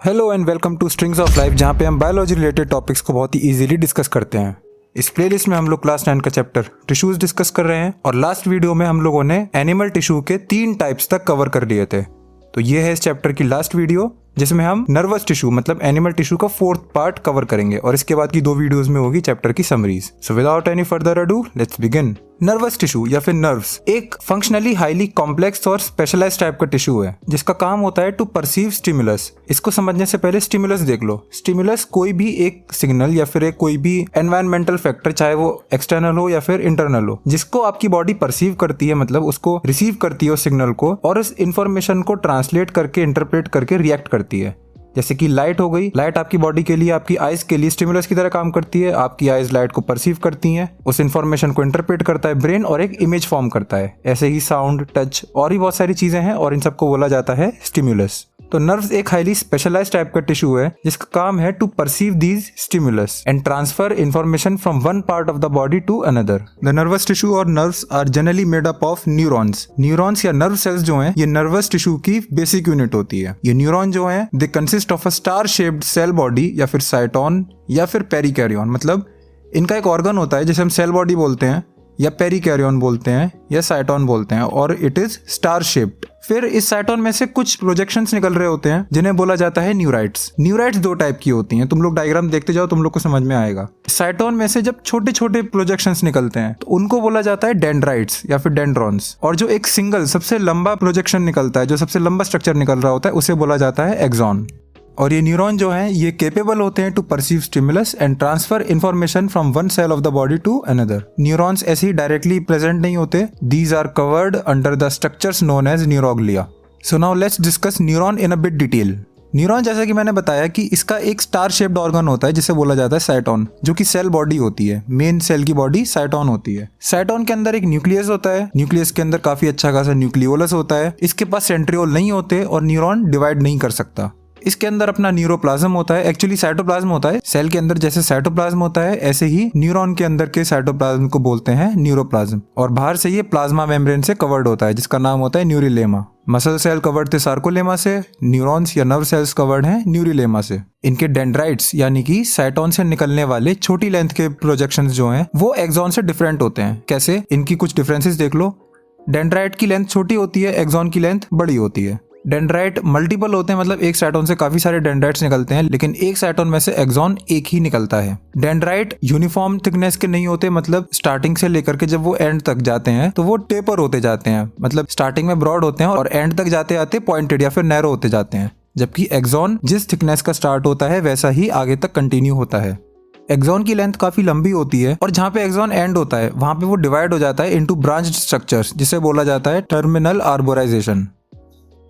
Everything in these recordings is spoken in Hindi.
Hello and welcome two strings of life, जहाँ पे हम बायोलॉजी रिलेटेड टॉपिक्स को बहुत ही इजीली डिस्कस करते हैं। इस प्लेलिस्ट में हम लोग क्लास 9 का चैप्टर टिश्यूज डिस्कस कर रहे हैं और लास्ट वीडियो में हम लोगों ने एनिमल टिश्यू के 3 टाइप्स तक कवर कर लिए थे। तो ये है इस चैप्टर की लास्ट वीडियो, जिसमें हम नर्वस टिश्यू मतलब एनिमल टिश्यू का 4th पार्ट कवर करेंगे और इसके बाद की 2 वीडियोस में होगी चैप्टर की summaries. So without any further ado let's begin. Nervous tissue या फिर नर्व्स एक फंक्शनली हाईली कॉम्प्लेक्स और स्पेशलाइज्ड टाइप का टिश्यू है जिसका काम होता है टू परसीव स्टिमुलस। इसको समझने से पहले स्टिमुलस देख लो। स्टिमुलस कोई भी एक सिग्नल या फिर कोई भी एनवायरमेंटल फैक्टर, चाहे वो एक्सटर्नल हो या फिर इंटरनल हो, जिसको आपकी बॉडी परसीव करती है, मतलब उसको रिसीव करती है उस सिग्नल को और उस इंफॉर्मेशन को ट्रांसलेट करके इंटरप्रेट करके रिएक्ट करती है। जैसे कि लाइट हो गई, लाइट आपकी बॉडी के लिए, आपकी आइज के लिए स्टिमुलस की तरह काम करती है। आपकी आइज लाइट को परसीव करती हैं, उस इंफॉर्मेशन को इंटरप्रेट करता है ब्रेन और एक इमेज फॉर्म करता है। ऐसे ही साउंड, टच और भी बहुत सारी चीजें हैं और इन सबको बोला जाता है स्टिमुलस। तो नर्व्स एक हाईली स्पेशलाइज्ड टाइप का टिश्यू है जिसका काम है to perceive these stimulus and transfer information from one part of the body to another. The nervous tissue और nerves are generally made up of neurons. Neurons या नर्व सेल्स जो हैं, ये नर्वस टिश्यू की बेसिक यूनिट होती है। ये न्यूरॉन जो हैं, they consist of a star shaped cell body या फिर साइटोन या फिर पेरिकैरियन। मतलब इनका एक ऑर्गन होता है जिसे हम सेल बॉडी बोलते हैं या पेरिकैरियन बोलते हैं या साइटोन बोलते हैं और इट इज स्टार शेप्ड। फिर इस साइटोन में से कुछ प्रोजेक्शंस निकल रहे होते हैं जिन्हें बोला जाता है न्यूराइट्स। न्यूराइट्स 2 टाइप की होती हैं, तुम लोग डायग्राम देखते जाओ, तुम लोग को समझ में आएगा। साइटोन में से जब छोटे छोटे प्रोजेक्शंस निकलते हैं तो उनको बोला जाता है डेंड्राइट्स या फिर डेंड्रॉन्स। और जो एक सिंगल सबसे लंबा प्रोजेक्शन निकलता है, जो सबसे लंबा स्ट्रक्चर निकल रहा होता है, उसे बोला जाता है एक्सॉन। और ये न्यूरॉन जो हैं, ये केपेबल होते हैं to perceive stimulus and transfer information from one cell of the body to another. Neurons ऐसे ही डायरेक्टली प्रेजेंट नहीं होते। These are covered under the structures known as neuroglia. So now let's discuss neuron in a bit detail. Neuron, जैसा कि मैंने बताया कि इसका एक स्टार शेप्ड ऑर्गन होता है जिसे बोला जाता है साइटोन, जो कि सेल बॉडी होती है। मेन सेल की बॉडी साइटोन होती है। साइटोन के अंदर एक न्यूक्लियस होता है। न्यूक्लियस के अंदर काफी अच्छा खासा न्यूक्लियोलस होता है। इसके पास सेंट्रियोल नहीं होते और न्यूरॉन डिवाइड नहीं कर सकता। इसके अंदर अपना न्यूरोप्लाज्म होता है, एक्चुअली साइटोप्लाज्म होता है। सेल के अंदर जैसे साइटोप्लाज्म होता है, ऐसे ही न्यूरॉन के अंदर के साइटोप्लाज्म को बोलते हैं न्यूरोप्लाज्म। और बाहर से ये प्लाज्मा मेम्ब्रेन से कवर्ड होता है जिसका नाम होता है न्यूरिलेमा। मसल सेल कवर्ड थे सार्कोलेमा से, न्यूरॉन्स या नर्व सेल्स कवर्ड हैं न्यूरिलेमा से। इनके डेंड्राइट्स यानी कि साइटोन से निकलने वाले छोटी लेंथ के प्रोजेक्शंस जो हैं, वो एक्सॉन से डिफरेंट होते हैं। कैसे? इनकी कुछ डिफरेंसेस देख लो। डेंड्राइट की लेंथ छोटी होती है, एक्सॉन की लेंथ बड़ी होती है। डेंड्राइट मल्टीपल होते हैं, मतलब एक साइटोन से काफी सारे डेंड्राइट्स निकलते हैं, लेकिन एक साइटोन में से एक्सॉन एक ही निकलता है। डेंड्राइट यूनिफॉर्म थिकनेस के नहीं होते, मतलब स्टार्टिंग से लेकर के जब वो एंड तक जाते हैं तो वो टेपर होते जाते हैं। मतलब स्टार्टिंग में ब्रॉड होते हैं और एंड तक जाते आते पॉइंटेड या फिर नैरो होते जाते हैं। जबकि एक्सॉन जिस थिकनेस का स्टार्ट होता है वैसा ही आगे तक कंटिन्यू होता है। एक्सॉन की लेंथ काफी लंबी होती है और जहाँ पे एक्सॉन एंड होता है वहां पे वो डिवाइड हो जाता है इनटू ब्रांच्ड स्ट्रक्चर्स, जिसे बोला जाता है टर्मिनल आर्बोराइजेशन।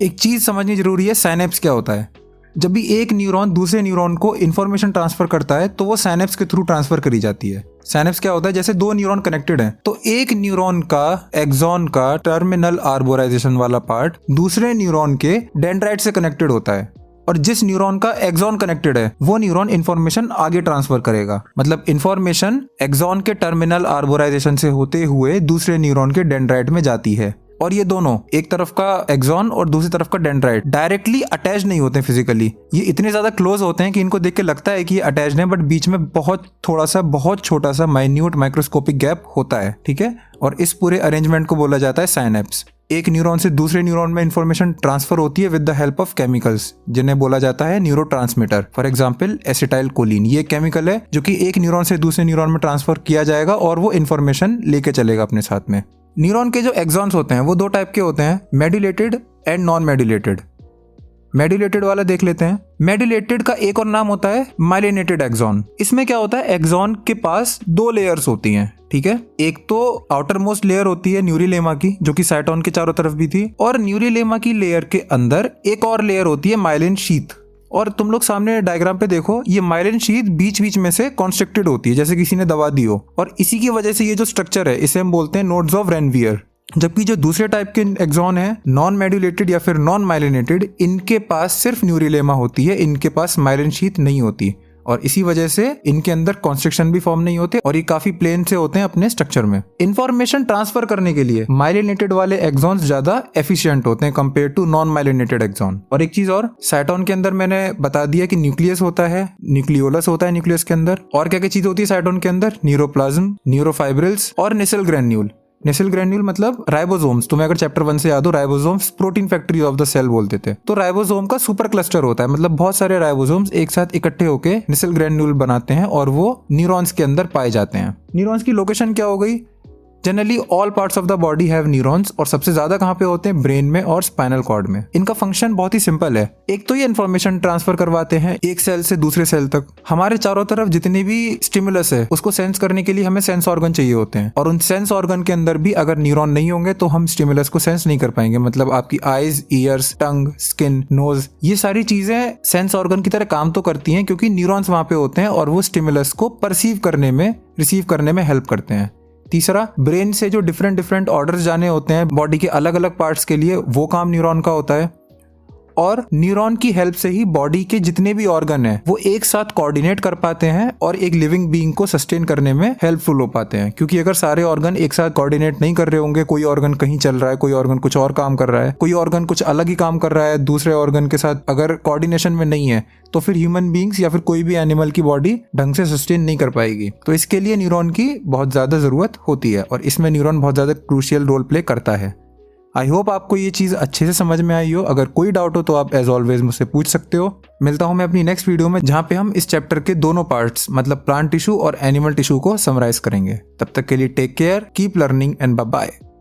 एक चीज समझनी जरूरी है, साइनेप्स क्या होता है। जब भी एक न्यूरॉन दूसरे न्यूरॉन को इन्फॉर्मेशन ट्रांसफर करता है तो वो साइनेप्स के थ्रू ट्रांसफर करी जाती है। साइनेप्स क्या होता है? जैसे 2 न्यूरॉन कनेक्टेड हैं तो एक न्यूरॉन का एक्सॉन का टर्मिनल आर्बोराइजेशन वाला पार्ट दूसरे न्यूरॉन के डेंड्राइट से कनेक्टेड होता है और जिस न्यूरॉन का एक्सॉन कनेक्टेड है वो न्यूरॉन इन्फॉर्मेशन आगे ट्रांसफर करेगा। मतलब इन्फॉर्मेशन एक्सॉन के टर्मिनल आर्बोराइजेशन से होते हुए दूसरे न्यूरॉन के डेंड्राइट में जाती है। और ये दोनों, एक तरफ का एक्सॉन और दूसरी तरफ का डेंड्राइट, डायरेक्टली अटैच नहीं होते फिजिकली। ये इतने ज्यादा क्लोज होते हैं कि इनको देख के लगता है कि ये अटैच्ड है, बट बीच में बहुत छोटा सा माइन्यूट माइक्रोस्कोपिक गैप होता है। ठीक है, और इस पूरे अरेंजमेंट को बोला जाता है साइनेप्स। एक न्यूरॉन से दूसरे न्यूरॉन में इंफॉर्मेशन ट्रांसफर होती है with the help of chemicals, जिन्हें बोला जाता है neurotransmitter. For example acetyl choline, ये केमिकल है जो कि एक न्यूरॉन से दूसरे न्यूरॉन में ट्रांसफर किया जाएगा और वो इंफॉर्मेशन लेके चलेगा अपने साथ में। न्यूरॉन के जो एक्सॉन्स होते हैं वो 2 टाइप के होते हैं, मेड्यूलेटेड एंड नॉन मेड्यूलेटेड। मेड्यूलेटेड वाला देख लेते हैं। मेड्यूलेटेड का एक और नाम होता है माइलिनेटेड एक्सॉन। इसमें क्या होता है? एक्सॉन के पास 2 लेयर्स होती हैं। ठीक है, एक तो आउटर मोस्ट लेयर होती है न्यूरिलेमा की, जो कि साइटोन के चारों तरफ भी थी, और न्यूरिलेमा की लेयर के अंदर एक और लेयर होती है माइलिन शीथ। और तुम लोग सामने डायग्राम पे देखो, ये माइलिन शीथ बीच बीच में से कॉन्स्ट्रिक्टेड होती है, जैसे किसी ने दबा दी हो, और इसी की वजह से ये जो स्ट्रक्चर है इसे हम बोलते हैं नोड्स ऑफ रेनवियर। जबकि जो दूसरे टाइप के एक्सॉन है, नॉन मेड्यूलेटेड या फिर नॉन माइलिनेटेड, इनके पास सिर्फ न्यूरिलेमा होती है, इनके पास माइलिन शीथ नहीं होती। और इसी वजह से इनके अंदर कॉन्स्ट्रिक्शन भी फॉर्म नहीं होते और ये काफी प्लेन से होते हैं अपने स्ट्रक्चर में। इंफॉर्मेशन ट्रांसफर करने के लिए माइलिनेटेड वाले एक्सॉन्स ज्यादा एफिशिएंट होते हैं compare to non myelinated axon. और एक चीज और, साइटोन के अंदर मैंने बता दिया कि न्यूक्लियस होता है, न्यूक्लियोलस होता है न्यूक्लियस के अंदर, और क्या क्या चीज होती है साइटोन के अंदर, न्यूरोप्लाज्म, न्यूरोफाइब्रिल्स और नेसल ग्रेन्यूल। नेसल ग्रेन्यूल मतलब राइबोसोम्स। तुम्हें अगर चैप्टर 1 से याद हो, ribosomes protein factory of the cell बोलते थे। तो राइबोसोम का सुपर क्लस्टर होता है, मतलब बहुत सारे राइबोसोम्स एक साथ इकट्ठे होके नेसल ग्रेन्यूल बनाते हैं और वो न्यूरॉन्स के अंदर पाए जाते हैं। न्यूरॉन्स की लोकेशन क्या हो गई? Generally all parts of the body have neurons, और सबसे ज्यादा कहाँ पे होते हैं? ब्रेन में और स्पाइनल कॉर्ड में। इनका फंक्शन बहुत ही सिंपल है। एक तो ये इन्फॉर्मेशन ट्रांसफर करवाते हैं एक सेल से दूसरे सेल तक। हमारे चारों तरफ जितने भी स्टिमुलस है उसको सेंस करने के लिए हमें सेंस ऑर्गन चाहिए होते हैं, और उन सेंस ऑर्गन के अंदर भी अगर न्यूरॉन नहीं होंगे तो हम स्टिमुलस को सेंस नहीं कर पाएंगे। मतलब आपकी आईज, ईयर्स, टंग, स्किन, नोज, ये सारी चीजें सेंस ऑर्गन की तरह काम तो करती हैं क्योंकि न्यूरॉन्स वहां पे होते हैं और वो स्टिमुलस को परसीव करने में, रिसीव करने में हेल्प करते हैं। तीसरा, ब्रेन से जो डिफरेंट ऑर्डर्स जाने होते हैं बॉडी के अलग अलग पार्ट्स के लिए, वो काम न्यूरॉन का होता है। और न्यूरॉन की हेल्प से ही बॉडी के जितने भी ऑर्गन हैं वो एक साथ कोऑर्डिनेट कर पाते हैं और एक लिविंग बीइंग को सस्टेन करने में हेल्पफुल हो पाते हैं। क्योंकि अगर सारे ऑर्गन एक साथ कोऑर्डिनेट नहीं कर रहे होंगे, कोई ऑर्गन कहीं चल रहा है, कोई ऑर्गन कुछ और काम कर रहा है, कोई ऑर्गन कुछ अलग ही काम कर रहा है दूसरे ऑर्गन के साथ, अगर कोऑर्डिनेशन में नहीं है तो फिर ह्यूमन बीइंग्स या फिर कोई भी एनिमल की बॉडी ढंग से सस्टेन नहीं कर पाएगी। तो इसके लिए न्यूरॉन की बहुत ज्यादा जरूरत होती है और इसमें न्यूरॉन बहुत ज्यादा क्रूशियल रोल प्ले करता है। आई होप आपको ये चीज़ अच्छे से समझ में आई हो। अगर कोई डाउट हो तो आप एज ऑलवेज मुझसे पूछ सकते हो। मिलता हूं मैं अपनी नेक्स्ट वीडियो में जहां पे हम इस चैप्टर के दोनों पार्ट्स मतलब प्लांट टिश्यू और एनिमल टिश्यू को समराइज करेंगे। तब तक के लिए take care, keep learning and bye bye.